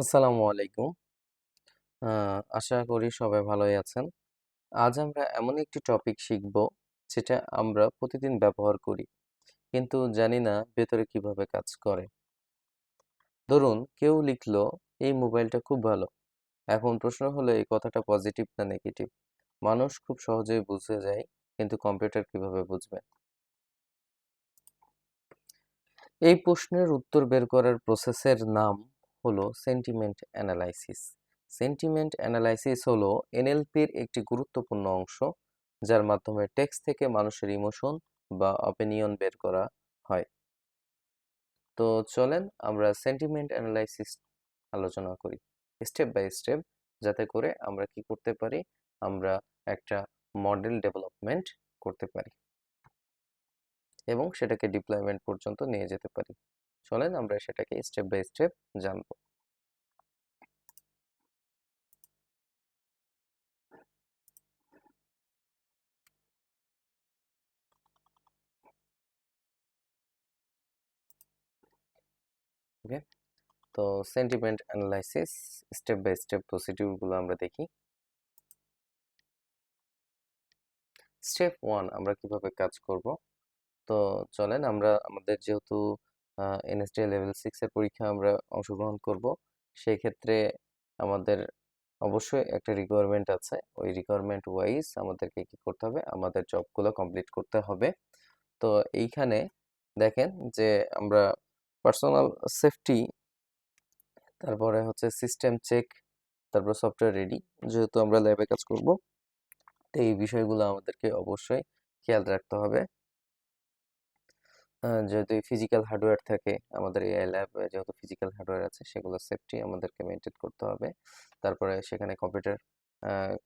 আসসালামু আলাইকুম। আশা করি সবাই ভালোই আছেন। আজ আমরা এমন একটি টপিক শিখব যেটা আমরা প্রতিদিন ব্যবহার করি, কিন্তু জানি না ভেতরে কিভাবে কাজ করে। ধরুন কেউ লিখলো, এই মোবাইলটা খুব ভালো। এখন প্রশ্ন হলো এই কথাটা পজিটিভ না নেগেটিভ? মানুষ খুব সহজেই বুঝে যায়, কিন্তু কম্পিউটার কিভাবে বুঝবে? এই প্রশ্নের উত্তর বের করার প্রসেসের নাম হলো সেন্টিমেন্ট অ্যানালাইসিস। সেন্টিমেন্ট অ্যানালাইসিস হলো এনএলপির একটি গুরুত্বপূর্ণ অংশ, যার মাধ্যমে টেক্সট থেকে মানুষের ইমোশন বা অপিনিয়ন বের করা হয়। তো চলেন আমরা সেন্টিমেন্ট অ্যানালাইসিস আলোচনা করি স্টেপ বাই স্টেপ, যাতে করে আমরা কি করতে পারি, আমরা একটা মডেল ডেভেলপমেন্ট করতে পারি এবং সেটাকে ডিপ্লয়মেন্ট পর্যন্ত নিয়ে যেতে পারি। চলেন আমরা সেটাকে স্টেপ বাই স্টেপ জানবো। ওকে, তো sentiment analysis step by step প্রসিডিউরগুলো আমরা দেখি। স্টেপ 1 আমরা কিভাবে কাজ করব। তো চলেন আমরা আমাদের যেহেতু এনএসডিএ লেভেল 6 এর পরীক্ষা আমরা অংশগ্রহণ করব, সেই ক্ষেত্রে আমাদের অবশ্যই একটা রিকোয়ারমেন্ট আছে। ওই রিকোয়ারমেন্ট ওয়াইজ আমাদেরকে কি করতে হবে, আমাদের জবগুলো কমপ্লিট করতে হবে। তো এইখানে দেখেন যে আমরা পার্সোনাল সেফটি, তারপরে হচ্ছে সিস্টেম চেক, তারপর সফটওয়্যার রেডি, যেহেতু আমরা ল্যাবে কাজ করব, তো এই বিষয়গুলো আমাদেরকে অবশ্যই খেয়াল রাখতে হবে। যেহেতু ফিজিক্যাল হার্ডওয়্যার থাকে আমাদের এআই ল্যাব, যেহেতু ফিজিক্যাল হার্ডওয়্যার আছে সেগুলো সেফটি আমাদেরকে মেনটেন করতে হবে। তারপরে সেখানে কম্পিউটার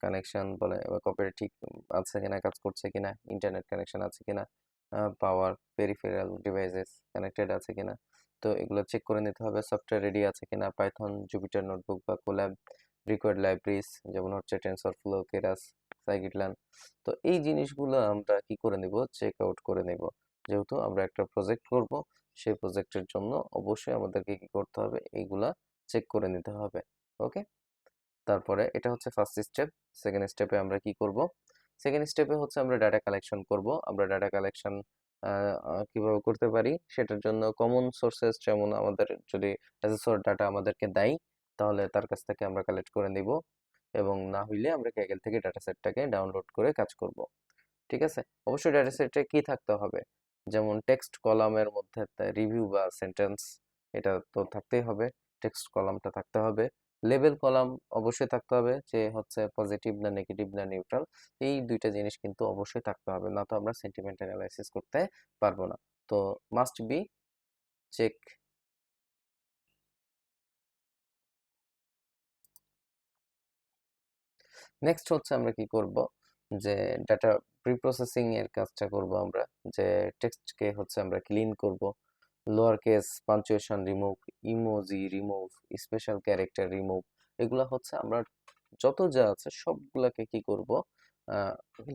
কানেকশন বলে, কম্পিউটার ঠিক আছে কিনা, কাজ করছে কিনা, ইন্টারনেট কানেকশন আছে কিনা, পাওয়ার পেরিফেরাল ডিভাইসেস কানেক্টেড আছে কিনা, তো এগুলো চেক করে নিতে হবে। সফটওয়্যার রেডি আছে কিনা, পাইথন, জুপিটার নোটবুক বা কোল্যাব, রিকোয়ার্ড লাইব্রেরিজ যেমন হচ্ছে টেনসরফ্লো, কেরাস, সাইকিটলান, তো এই জিনিসগুলো আমরা কি করে নিব, চেক আউট করে নিব। যেহেতু আমরা একটা প্রজেক্ট করব, সেই প্রজেক্টের জন্য অবশ্যই আমাদেরকে কি করতে হবে, এইগুলা চেক করে নিতে হবে। ওকে, তারপরে এটা হচ্ছে ফার্স্ট স্টেপ। সেকেন্ড স্টেপে আমরা কি করব, সেকেন্ড স্টেপে হচ্ছে আমরা ডাটা কালেকশন করব। আমরা ডাটা কালেকশন কিভাবে করতে পারি, সেটার জন্য কমন সোর্সেস, যেমন আমাদের যদি সোর্স ডাটা আমাদেরকে দেয়, তাহলে তার কাছ থেকে আমরা কালেক্ট করে নিব, এবং না হইলে আমরা ক্যাগেল থেকে ডাটা সেটটাকে ডাউনলোড করে কাজ করব। ঠিক আছে, অবশ্যই ডাটা সেটে কি থাকতে হবে, যেমন টেক্সট কলামের মধ্যে রিভিউ বা সেন্টেন্স, এটা তো থাকতেই হবে, টেক্সট কলামটা থাকতে হবে। লেবেল কলাম অবশ্যই থাকতে হবে, যে হচ্ছে পজিটিভ না নেগেটিভ না নিউট্রাল, এই দুইটা জিনিস কিন্তু অবশ্যই থাকতে হবে, না তো আমরা সেন্টিমেন্ট অ্যানালাইসিস করতে পারবো না। তো মাস্ট বি চেক। নেক্সট হচ্ছে আমরা কি করব, যে ডাটা প্রিপ্রসেসিং এর কাজটা করব আমরা, যে টেক্সটকে হচ্ছে আমরা ক্লিন করব, lower case punctuation remove, emoji remove, special character remove, এগুলা হচ্ছে আমরা যত যা আছে সবগুলাকে কি করব,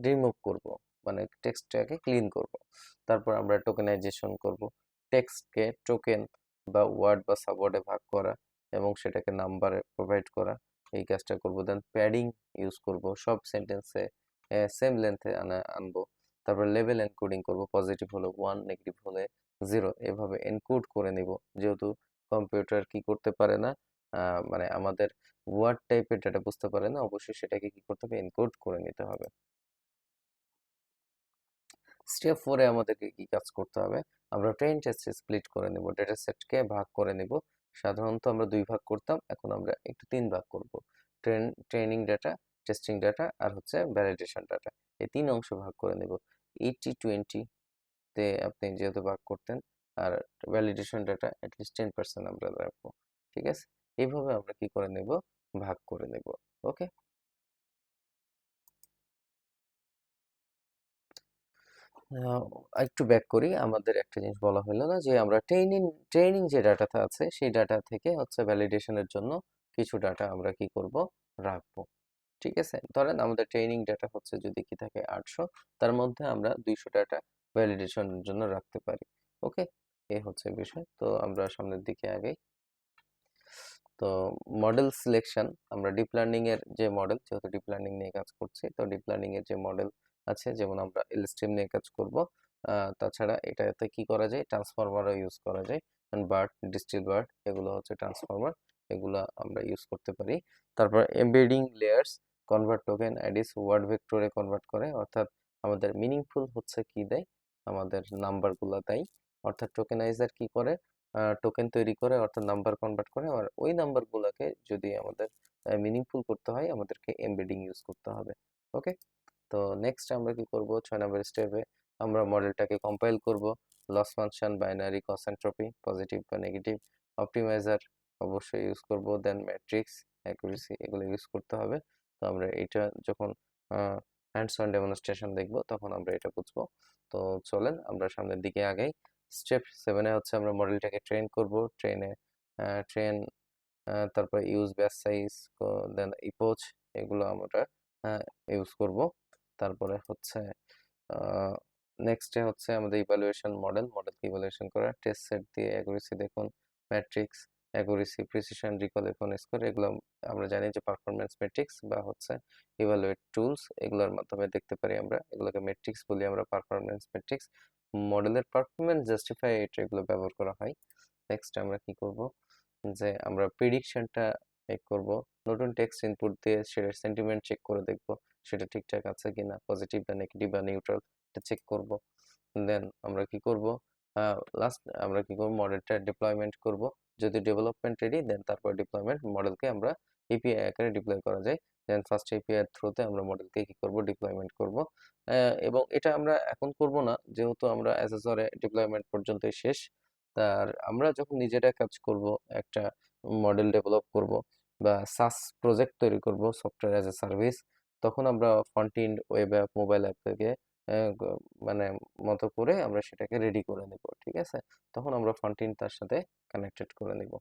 রিমুভ করব, মানে টেক্সটটাকে ক্লিন করব। তারপর আমরা টোকেনাইজেশন করব, টেক্সটকে টোকেন বা ওয়ার্ড বা সাবওয়ার্ডে ভাগ করা এবং সেটাকে নাম্বারে প্রোভাইড করা, এই কাজটা করব। দেন প্যাডিং ইউজ করব, সব সেন্টেন্সে সেম লেন্থে আনবো। তারপর লেভেল এনকোডিং করব, পজিটিভ হলে 1, নেগেটিভ হলে 0, এভাবে এনকোড করে নিব। যেহেতু কম্পিউটার কি করতে পারে না, মানে আমাদের ওয়ার্ড টাইপের ডাটা বুঝতে পারে না, অবশ্যই সেটাকে কি করতে হবে, এনকোড করে নিতে হবে। স্টেপ 4 এ আমাদেরকে কি কাজ করতে হবে, আমরা ট্রেন টেস্টে স্প্লিট করে নেব, ডেটা সেটকে ভাগ করে নেব। সাধারণত আমরা 2 ভাগ করতাম, এখন আমরা একটু 3 ভাগ করব। ট্রেনিং ডাটা, টেস্টিং ডাটা আর হচ্ছে ভ্যালিডেশন ডাটা, এই 3 অংশে ভাগ করে নেব। 80-20 তে আপনি যেহেতু ভাগ করতেন, আর ভ্যালিডেশন ডাটা অ্যাটলিস্ট 10% আমরা রাখবো। ঠিক আছে, এইভাবে আমরা কি করে নেব, ভাগ করে নেব। ওকে, আহ, একটু ব্যাক করি, আমাদের একটা জিনিস বলা হলো না, যে আমরা ট্রেনিং যে ডাটাটা আছে সেই ডাটা থেকে হচ্ছে ভ্যালিডেশনের জন্য কিছু ডাটা আমরা কি করব, রাখবো। ঠিক আছে, ধরেন আমাদের ট্রেনিং ডাটা হচ্ছে যদি কি থাকে 800, তার মধ্যে আমরা 200 ডাটা ভ্যালিডেশনের জন্য রাখতে পারি। ওকে, এই হচ্ছে বিষয়। তো আমরা সামনের দিকে আগাই। তো মডেল সিলেকশন, আমরা ডিপ লার্নিং এর যে মডেল, যেহেতু ডিপ লার্নিং নিয়ে কাজ করছি, তো ডিপ লার্নিং এর যে মডেল আছে, যেমন আমরা এলস্টিম নিয়ে কাজ করব, তাছাড়া এটাতে কি করা যায়, ট্রান্সফরমারও ইউজ করা যায়। বার্ড, ডিস্টিল বার্ড, এগুলো হচ্ছে ট্রান্সফরমার, এগুলো আমরা ইউজ করতে পারি। তারপর embedding layers, convert token IDs word ভেক্টরে কনভার্ট করে, অর্থাৎ আমাদের মিনিংফুল হচ্ছে কি দেয়, আমাদের নাম্বারগুলো দেয়। অর্থাৎ টোকেনাইজার কি করে, টোকেন তৈরি করে, অর্থাৎ নাম্বার কনভার্ট করে, আর ওই নাম্বারগুলোকে যদি আমাদের মিনিংফুল করতে হয় আমাদেরকে এমবেডিং ইউজ করতে হবে। ওকে, তো নেক্সট আমরা কি করব, 6 নম্বর স্টেপে আমরা মডেলটাকে কম্পাইল করব। লস ফাংশন, বাইনারি, কসেন্ট্রপি, পজিটিভ বা নেগেটিভ, অপটিমাইজার অবশ্যই ইউজ করব, দেন ম্যাট্রিক্স, অ্যাকুরেসি, এগুলো ইউজ করতে হবে। তো আমরা এটা যখন হ্যান্ডস অন ডেমনস্ট্রেশন দেখব তখন আমরা এটা বুঝবো। তো চলেন আমরা সামনের দিকে আগাই। স্টেপ 7-এ হচ্ছে আমরা মডেলটাকে ট্রেন করব। ট্রেন, তারপর ইউজ ব্যাচ সাইজ, দেন ইপোচ, এগুলো আমরা ইউজ করব। তারপরে হচ্ছে নেক্সটে হচ্ছে আমাদের ইভালুয়েশন, মডেলকে ইভালুয়েশন করা, টেস্ট সেট দিয়ে অ্যাকুরেসি দেখুন, matrix, accuracy, precision, recall, এফোন score, এগুলো আমরা জানি যে পারফরমেন্স ম্যাট্রিক্স বা হচ্ছে ইভালুয়েট টুলস, এগুলোর মাধ্যমে দেখতে পারি আমরা, এগুলোকে ম্যাট্রিক্স বলি আমরা, পারফরমেন্স ম্যাট্রিক্স। মডেলের পারফরমেন্স জাস্টিফাই এগুলো ব্যবহার করা হয়। নেক্সট আমরা কি করব, যে আমরা প্রেডিকশনটা চেক করব, নতুন টেক্সট ইনপুট দিয়ে সেটার সেন্টিমেন্ট চেক করে দেখব সেটা ঠিকঠাক আছে কিনা, পজিটিভ বা নেগেটিভ বা নিউট্রাল, এটা চেক করব। দেন আমরা কি করব, লাস্ট আমরা কি করব, মডেলটা ডিপ্লয়মেন্ট করব। যদি ডেভেলপমেন্ট রেডি, দেন তারপর ডিপ্লয়মেন্ট, মডেলকে আমরা এপিআই আকারে ডিপ্লয় করা যায়। দেন ফার্স্ট এপিআই এর থ্রুতে আমরা মডেলকে কি করব, ডিপ্লয়মেন্ট করব। এবং এটা আমরা এখন করব না, যেহেতু আমরা অ্যাসেসরে ডিপ্লয়মেন্ট পর্যন্তই শেষ। আর আমরা যখন নিজেরা কাজ করব, একটা মডেল ডেভেলপ করব বা সাস প্রজেক্ট তৈরি করব, সফটওয়্যার অ্যাজ এ সার্ভিস, তখন আমরা front end, web app, mobile app থেকে মানে মতো করে আমরা সেটাকে রেডি করে নেব, ঠিক আছে। তখন আমরা ফ্রন্ট এন্ড তার সাথে কানেক্টেড করে নেব,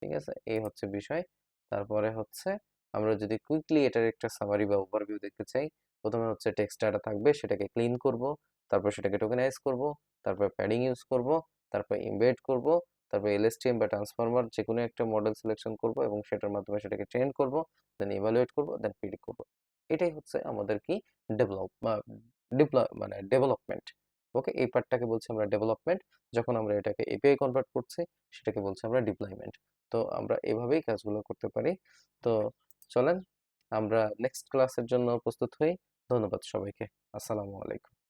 ঠিক আছে। এই হচ্ছে বিষয়। তারপরে হচ্ছে আমরা যদি কুইকলি এটার একটা সামারি বা ওভারভিউ দেখতে চাই, প্রথমে হচ্ছে টেক্সট ডাটা থাকবে, সেটাকে ক্লিন করব, তারপর সেটাকে টোকেনাইজ করব, তারপর প্যাডিং ইউজ করব, তারপর এমবেড করব, তারপর এলএসটিএম বা ট্রান্সফরমার যে কোনো একটা মডেল সিলেকশন করব এবং সেটার মাধ্যমে সেটাকে ট্রেন করব, দেন ইভালুয়েট করব, দেন প্রিডিক্ট করব। এটাই হচ্ছে আমাদের কি, ডেভেলপ বা ডেভেলপমেন্ট। ওকে, এই পার্টটাকে বলছি আমরা ডেভেলপমেন্ট। যখন আমরা এটাকে এপিআই কনভার্ট করছি সেটাকে বলছি আমরা ডিপ্লয়মেন্ট। তো আমরা এভাবেই কাজগুলো করতে পারি। তো চলেন আমরা নেক্সট ক্লাসের জন্য প্রস্তুত হই। ধন্যবাদ সবাইকে। আসসালামু আলাইকুম।